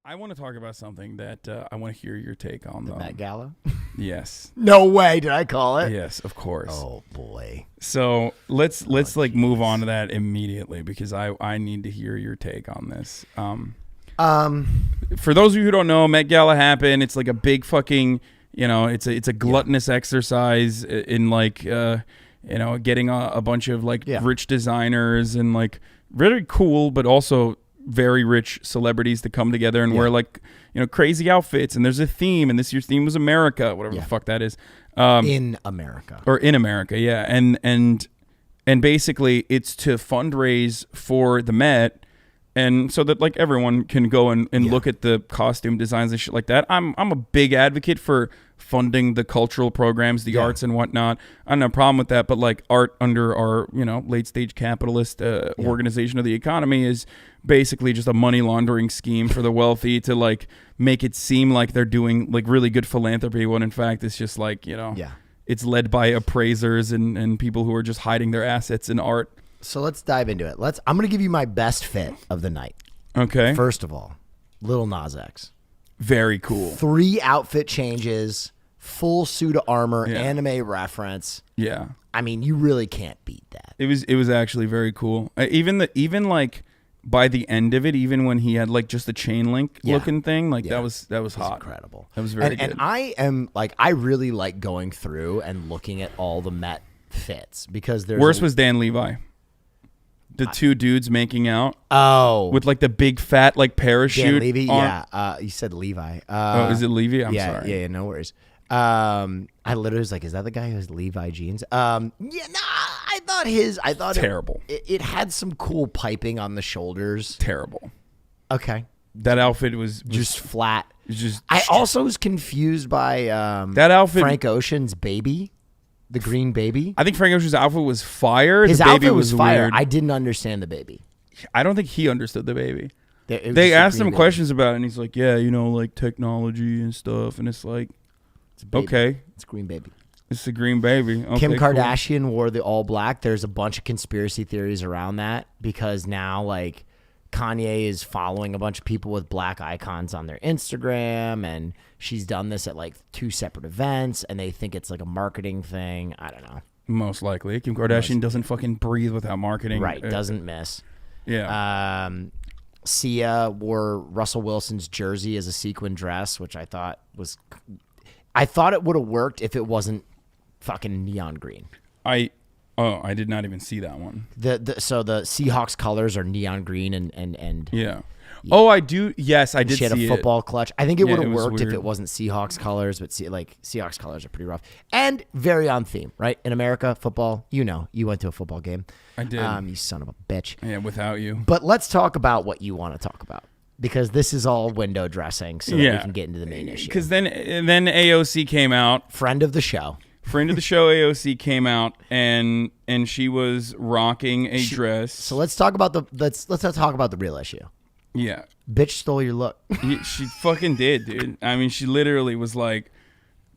I want to talk about something that I want to hear your take on. The Met Gala? Yes. No way. Did I call it? Yes, of course. Oh boy. So let's like move on to that immediately because I need to hear your take on this. For those of you who don't know, Met Gala happened. It's like a big fucking, it's a gluttonous exercise in like, getting a bunch of like rich designers and like very cool, but also very rich celebrities to come together and wear like, crazy outfits. And there's a theme, and this year's theme was America, whatever the fuck that is. In America. Or in America, yeah. And basically it's to fundraise for the Met. And so that like everyone can go and look at the costume designs and shit like that. I'm a big advocate for funding the cultural programs, the arts and whatnot. I don't have a problem with that, but like art under our, late stage capitalist organization of the economy is basically just a money laundering scheme for the wealthy to like make it seem like they're doing like really good philanthropy when in fact it's just like, it's led by appraisers and people who are just hiding their assets in art. So let's dive into it. I'm going to give you my best fit of the night. Okay. First of all, Lil Nas X. Very cool. 3 outfit changes, full suit of armor, anime reference. Yeah. I mean, you really can't beat that. It was actually very cool. Even like by the end of it, even when he had like just the chain link looking thing, like that was hot. Incredible. That was very good. And I really like going through and looking at all the Met fits because there's worst was Dan Levi. The 2 dudes making out. Oh. With like the big fat like parachute. Dan Levy? On. Yeah. You said Levi. Is it Levy? I'm sorry. Yeah, no worries. I literally was like, is that the guy who has Levi jeans? I thought terrible. It had some cool piping on the shoulders. Terrible. Okay. That outfit was just flat. I also was confused by that outfit. Frank Ocean's baby. The green baby? I think Frank Ocean's outfit was fire. His the baby outfit was fire. Weird. I didn't understand the baby. I don't think he understood the baby. They asked him questions about it, and he's like, yeah, like technology and stuff. And it's like, okay. It's green baby. It's a green baby. Okay, Kim Kardashian wore the all black. There's a bunch of conspiracy theories around that because now, like, Kanye is following a bunch of people with black icons on their Instagram, and she's done this at like 2 separate events, and they think it's like a marketing thing. I don't know. Most likely. Kim Kardashian doesn't fucking breathe without marketing. Right. Doesn't miss. Yeah. Sia wore Russell Wilson's jersey as a sequin dress, which I thought it would have worked if it wasn't fucking neon green. I did not even see that one. So the Seahawks colors are neon green and yeah. Oh, I do. Yes, I did see it. She had a football clutch. I think it would have worked if it wasn't Seahawks colors, but Seahawks colors are pretty rough and very on theme, right? In America, football. You went to a football game. I did. You son of a bitch. Yeah, without you. But let's talk about what you want to talk about because this is all window dressing, so that we can get into the main issue. Because then AOC came out. Friend of the show AOC came out and she was rocking a dress. So let's talk about let's talk about the real issue. Yeah. Bitch stole your look. She fucking did, dude. I mean, she literally was like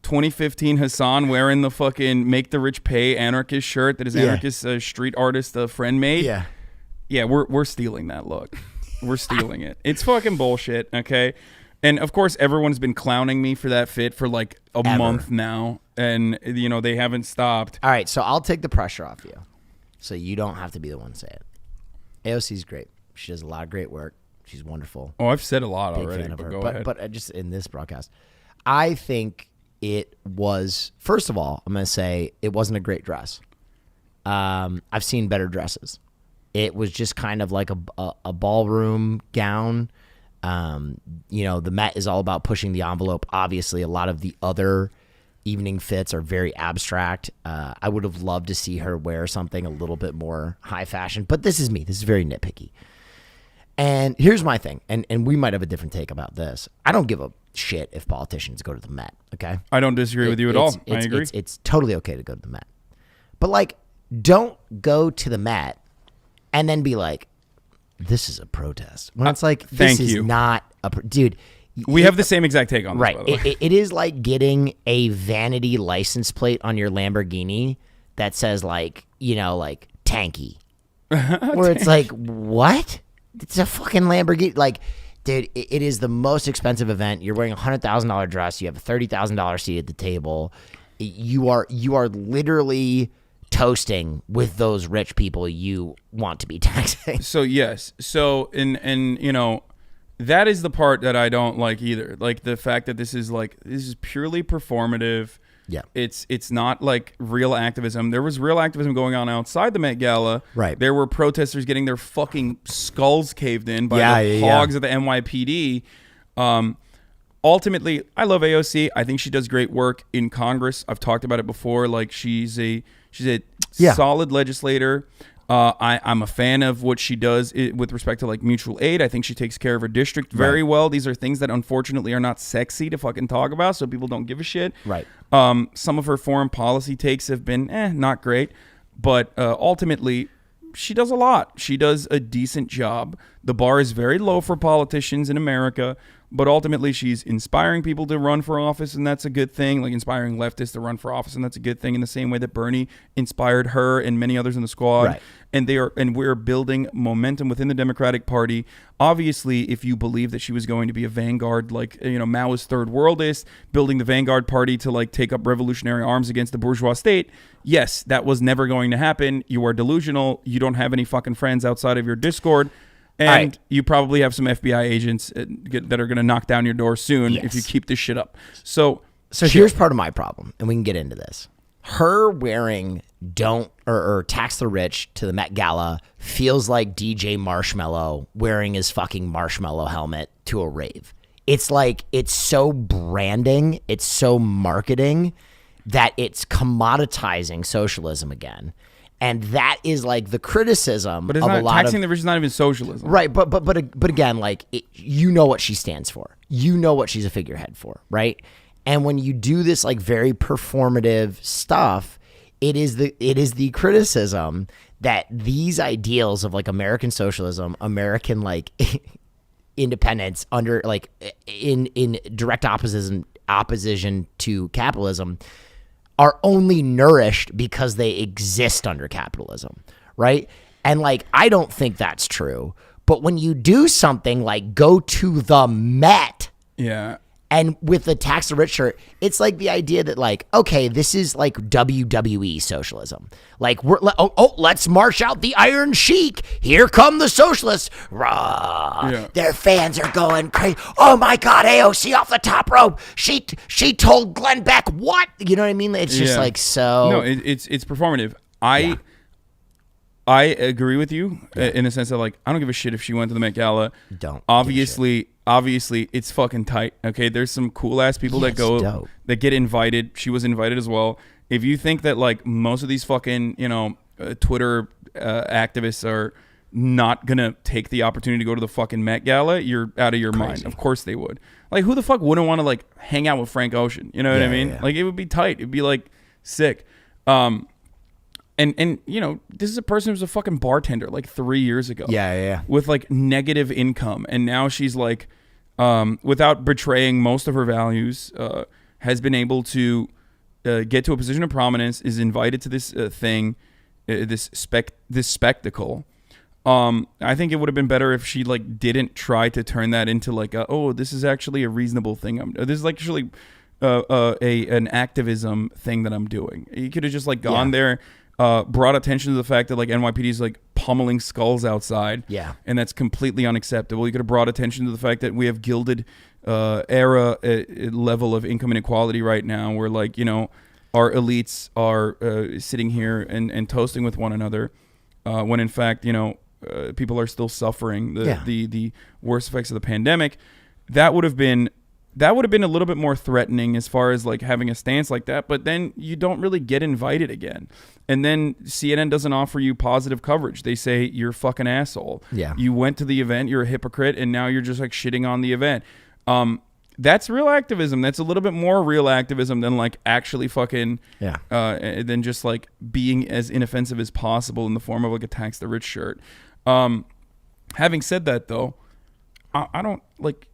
2015 Hasan wearing the fucking Make the Rich Pay anarchist shirt that his anarchist street artist friend made. Yeah. Yeah, we're stealing that look. We're stealing it. It's fucking bullshit, okay? And of course, everyone's been clowning me for that fit for like a month now. And, they haven't stopped. All right, so I'll take the pressure off you. So you don't have to be the one to say it. AOC's great. She does a lot of great work. She's wonderful. Oh, I've said a lot Big already, fan of her. Go ahead. But just in this broadcast, I think it was, first of all, I'm going to say it wasn't a great dress. I've seen better dresses. It was just kind of like a ballroom gown. The Met is all about pushing the envelope. Obviously, a lot of the other evening fits are very abstract. I would have loved to see her wear something a little bit more high fashion, but this is me. This is very nitpicky. And here's my thing, and we might have a different take about this. I don't give a shit if politicians go to the Met, okay? I don't disagree with you at all. I agree. It's totally okay to go to the Met. But, like, don't go to the Met and then be like, this is a protest. When it's like, this is not a... Dude... We have the same exact take on this, right. By the way. It is like getting a vanity license plate on your Lamborghini that says, like, tanky. Where it's like, what? It's a fucking Lamborghini. Like, Dude, it is the most expensive event. You're wearing a $100,000 dress. You have a $30,000 seat at the table. You are literally toasting with those rich people you want to be taxing. So yes. So and you know, that is the part that I don't like either. Like the fact that this is purely performative. Yeah. It's not like real activism. There was real activism going on outside the Met Gala. Right. There were protesters getting their fucking skulls caved in by the hogs of the NYPD. Ultimately, I love AOC. I think she does great work in Congress. I've talked about it before. Like she's a solid legislator. I'm a fan of what she does with respect to like mutual aid. I think she takes care of her district very well. These are things that unfortunately are not sexy to fucking talk about, so people don't give a shit. Right. Some of her foreign policy takes have been not great, but ultimately she does a lot. She does a decent job. The bar is very low for politicians in America, but ultimately she's inspiring people to run for office, and that's a good thing. Like inspiring leftists to run for office, and that's a good thing. In the same way that Bernie inspired her and many others in the squad, right. And we're building momentum within the Democratic Party. Obviously, if you believe that she was going to be a vanguard, like Maoist third worldist, building the vanguard party to like take up revolutionary arms against the bourgeois state, yes, that was never going to happen. You are delusional. You don't have any fucking friends outside of your Discord. And you probably have some FBI agents that are going to knock down your door soon if you keep this shit up. So here's part of my problem, and we can get into this. Her wearing or tax the rich to the Met Gala feels like DJ Marshmello wearing his fucking marshmallow helmet to a rave. It's like, it's so branding, it's so marketing that it's commoditizing socialism again. And that is like the criticism but it's of not, a lot taxing of the rich is not even socialism. Right, but again, like you know what she stands for. You know what she's a figurehead for, right? And when you do this like very performative stuff, it is the criticism that these ideals of like American socialism, American like independence under like in direct opposition to capitalism are only nourished because they exist under capitalism, right? And like, I don't think that's true. But when you do something like go to the Met, and with the tax the rich shirt, it's like the idea that like, okay, this is like WWE socialism. Like let's march out the Iron Sheik. Here come the socialists. Their fans are going crazy. Oh my God, AOC off the top rope. She told Glenn Beck what? You know what I mean? It's just like so. No, it's performative. I agree with you in the sense that like I don't give a shit if she went to the Met Gala. Obviously, it's fucking tight. Okay, there's some cool ass people that go that get invited. She was invited as well. If you think that like most of these fucking Twitter activists are not gonna take the opportunity to go to the fucking Met Gala, you're out of your mind. Of course they would. Like who the fuck wouldn't want to like hang out with Frank Ocean? You know what I mean? Yeah. Like it would be tight. It'd be like sick. And this is a person who's a fucking bartender like 3 years ago. Yeah. With like negative income, and now she's like, without betraying most of her values, has been able to get to a position of prominence. Is invited to this thing, this spectacle. I think it would have been better if she like didn't try to turn that into like, this is actually a reasonable thing. This is actually an activism thing that I'm doing. You could have just like gone there. Brought attention to the fact that like NYPD is like pummeling skulls outside, and that's completely unacceptable. You could have brought attention to the fact that we have gilded era level of income inequality right now, where like our elites are sitting here and toasting with one another, when in fact people are still suffering the worst effects of the pandemic. That would have been a little bit more threatening as far as like having a stance like that, but then you don't really get invited again. And then CNN doesn't offer you positive coverage. They say you're a fucking asshole. Yeah. You went to the event, you're a hypocrite, and now you're just like shitting on the event. That's real activism. That's a little bit more real activism than like actually fucking than just like being as inoffensive as possible in the form of like a tax the rich shirt. Having said that though, I don't like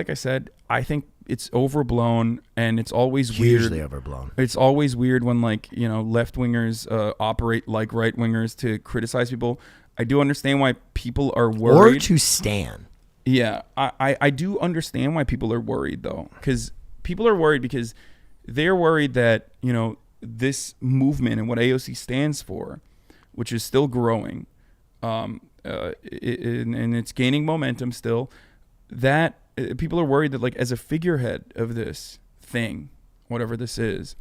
I said, I think it's overblown, and it's always weird. Hugely overblown. It's always weird when like left wingers operate like right wingers to criticize people. I do understand why people are worried. Or to stan. Yeah, I do understand why people are worried, though, because people are worried because they're worried that, you know, this movement and what AOC stands for, which is still growing, and it's gaining momentum still, that people are worried that, like, as a figurehead of this thing, whatever this is,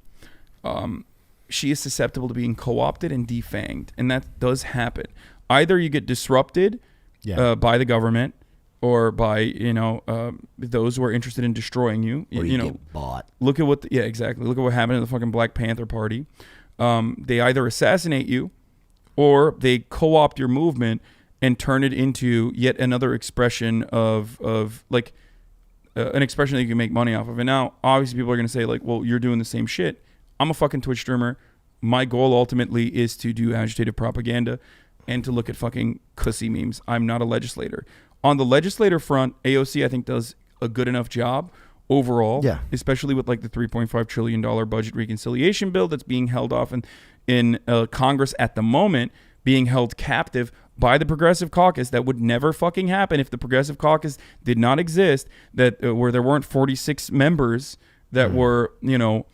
she is susceptible to being co-opted and defanged, and that does happen. Either you get disrupted by the government, or by, you know, those who are interested in destroying you. Or you know, get bought. Look at what, exactly. Look at what happened in the fucking Black Panther Party. They either assassinate you, or they co-opt your movement and turn it into yet another expression of like an expression that you can make money off of. And now, obviously, people are going to say, like, well, you're doing the same shit. I'm a fucking Twitch streamer. My goal ultimately is to do agitative propaganda and to look at fucking cussy memes. I'm not a legislator. On the legislator front, AOC, I think, does a good enough job overall, especially with, like, the $3.5 trillion budget reconciliation bill that's being held off in Congress at the moment, being held captive by the Progressive Caucus. That would never fucking happen if the Progressive Caucus did not exist, that where there weren't 46 members that were, you know,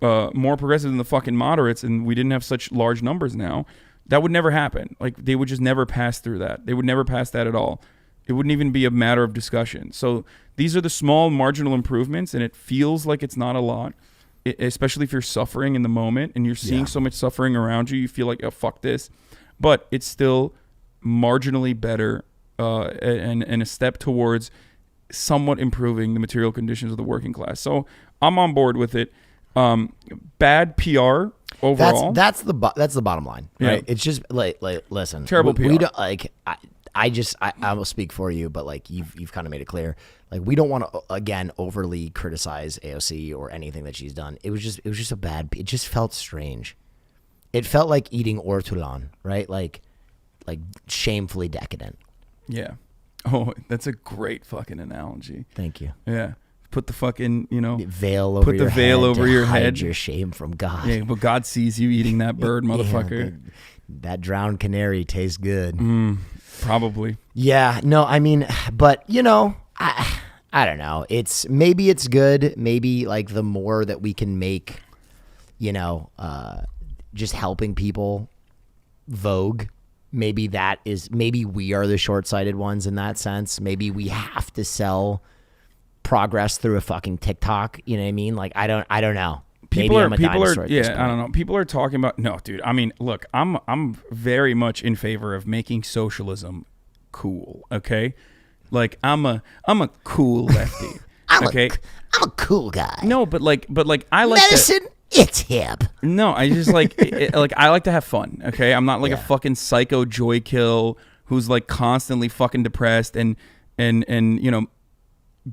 more progressive than the fucking moderates, and we didn't have such large numbers now. That would never happen. Like, they would just never pass through that. They would never pass that at all. It wouldn't even be a matter of discussion. So these are the small marginal improvements, and it feels like it's not a lot, especially if you're suffering in the moment and you're seeing so much suffering around you. You feel like, oh, fuck this. But it's still marginally better and a step towards somewhat improving the material conditions of the working class. So I'm on board with it. Bad PR overall. That's the bottom line, right? It's just like listen, terrible PR. We don't, like, I will speak for you, but, like, you've kind of made it clear, like, we don't want to again overly criticize AOC or anything that she's done. It was just a bad. It just felt strange. It felt like eating ortolan, right? Like shamefully decadent. Yeah. Oh, that's a great fucking analogy. Thank you. Yeah. Put the fucking, you know, veil over your head over your hide head. Your shame from God. Yeah, but God sees you eating that bird, motherfucker. That drowned canary tastes good. Probably. Yeah. No, I mean, but, you know, I don't know. Maybe it's good. Maybe, like, the more that we can make, you know, just helping people vogue. Maybe we are the short-sighted ones in that sense. Maybe we have to sell progress through a fucking TikTok. You know what I mean? Like, I don't know. People are I don't know. People are talking about, no, dude. I mean, look, I'm very much in favor of making socialism cool. Okay, like I'm a cool lefty. I'm a cool guy. No, but like I like medicine. It's hip. No, I just like like I like to have fun. Okay, I'm not like a fucking psycho joy kill who's like constantly fucking depressed and you know,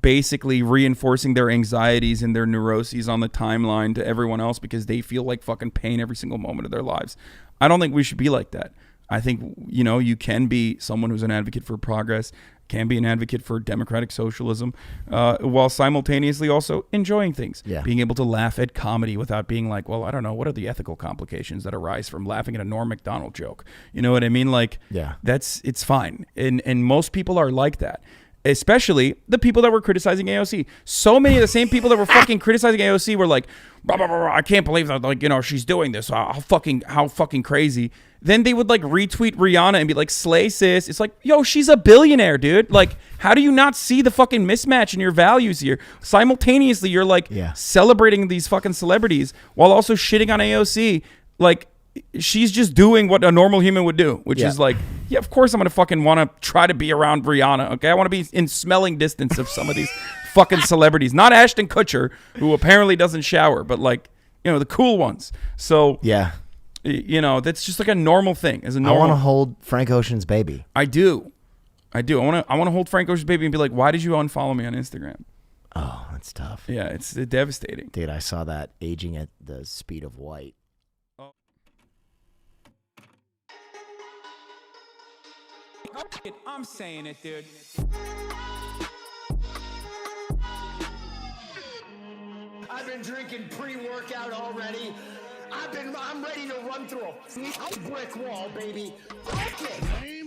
basically reinforcing their anxieties and their neuroses on the timeline to everyone else because they feel like fucking pain every single moment of their lives. I don't think we should be like that. I think, you know, you can be someone who's an advocate for progress, can be an advocate for democratic socialism, while simultaneously also enjoying things. Yeah. Being able to laugh at comedy without being like, well, I don't know, what are the ethical complications that arise from laughing at a Norm Macdonald joke? You know what I mean? Like, it's fine. And most people are like that. Especially the people that were criticizing AOC. So many of the same people that were fucking criticizing AOC were like, blah, blah, blah, blah, I can't believe that, like, you know, she's doing this. How fucking crazy. Then they would like retweet Rihanna and be like, slay sis. It's like, yo, she's a billionaire, dude. Like, how do you not see the fucking mismatch in your values here? Simultaneously, you're like celebrating these fucking celebrities while also shitting on AOC. Like, she's just doing what a normal human would do, which is like, yeah, of course I'm going to fucking want to try to be around Rihanna, okay? I want to be in smelling distance of some of these fucking celebrities. Not Ashton Kutcher, who apparently doesn't shower, but, like, you know, the cool ones. So, you know, that's just like a normal thing. I want to hold Frank Ocean's baby. I do. I want to hold Frank Ocean's baby and be like, why did you unfollow me on Instagram? Oh, that's tough. Yeah, it's devastating. Dude, I saw that aging at the speed of white. I'm saying it, dude. I've been drinking pre-workout already. I'm ready to run through a brick wall, baby. Okay.